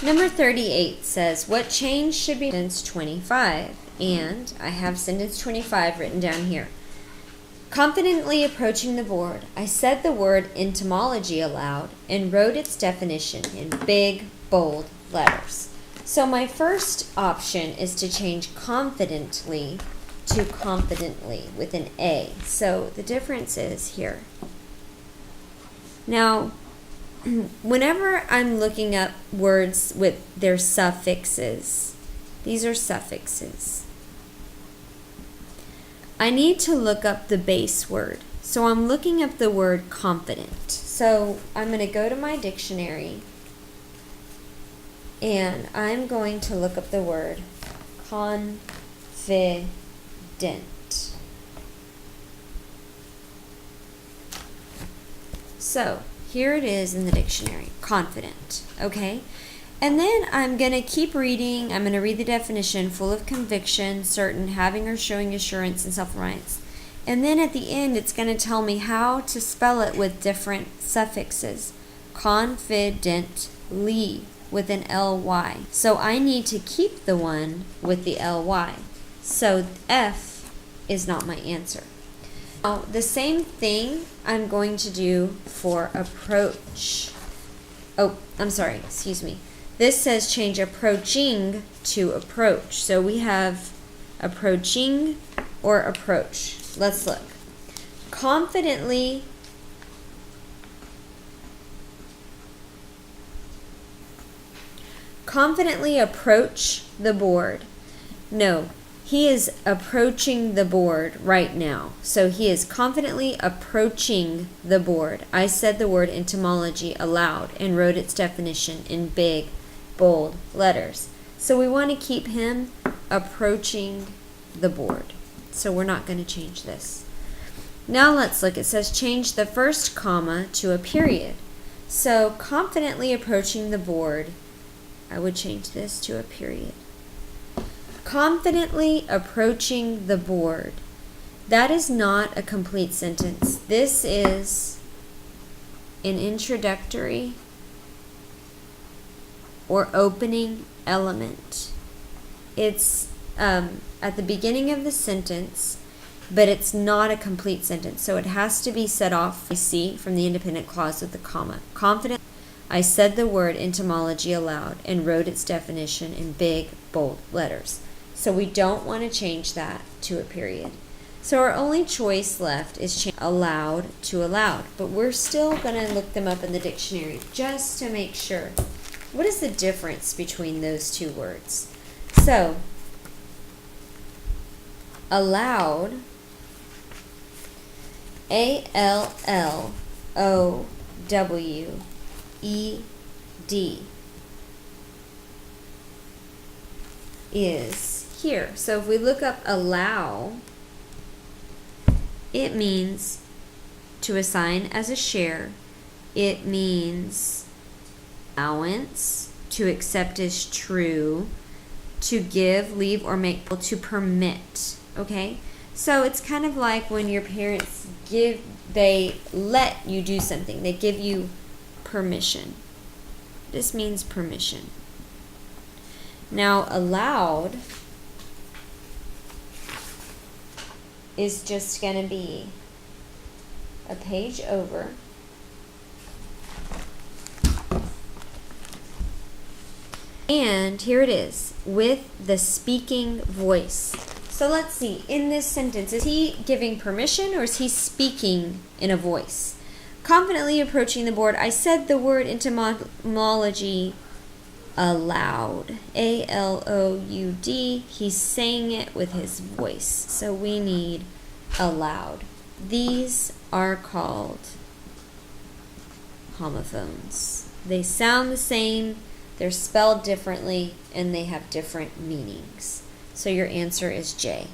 Number 38 says, what change should be sentence 25? And I have sentence 25 written down here. Confidently approaching the board, I said the word entomology aloud and wrote its definition in big, bold letters. So my first option is to change confidently to confidently with an A. So the difference is here. Now, whenever I'm looking up words with their suffixes, these are suffixes, I need to look up the base word. So I'm looking up the word confident. So I'm going to go to my dictionary and I'm going to look up the word confident. So here it is in the dictionary, confident, okay? And then I'm going to keep reading. I'm going to read the definition, full of conviction, certain, having or showing assurance and self-reliance. And then at the end, it's going to tell me how to spell it with different suffixes. Confidently with an ly. So I need to keep the one with the ly. So F is not my answer. Now, the same thing I'm going to do for approach. Oh, I'm sorry, excuse me. This says change approaching to approach. So we have approaching or approach. Let's look. Confidently approach the board. No, he is approaching the board right now. So he is confidently approaching the board. I said the word entomology aloud and wrote its definition in big, bold letters. So we want to keep him approaching the board. So we're not going to change this. Now let's look. It says change the first comma to a period. So confidently approaching the board, I would change this to a period. Confidently approaching the board. That is not a complete sentence. This is an introductory or opening element. It's at the beginning of the sentence, but it's not a complete sentence. So it has to be set off, we see, from the independent clause with the comma. Confident. I said the word entomology aloud and wrote its definition in big, bold letters. So we don't want to change that to a period. So our only choice left is change aloud to allowed. But we're still going to look them up in the dictionary just to make sure. What is the difference between those two words? So, allowed, A-L-L-O-W-E-D, is here. So if we look up allow, it means to assign as a share. It means allowance, to accept as true, to give, leave, or make, to permit. Okay? So it's kind of like when your parents they let you do something. They give you permission. This means permission. Now, allowed is just going to be a page over. And here it is, with the speaking voice. So let's see, in this sentence, is he giving permission or is he speaking in a voice? Confidently approaching the board, I said the word entomology aloud. A-L-O-U-D. He's saying it with his voice. So we need aloud. These are called homophones. They sound the same, they're spelled differently, and they have different meanings. So your answer is J.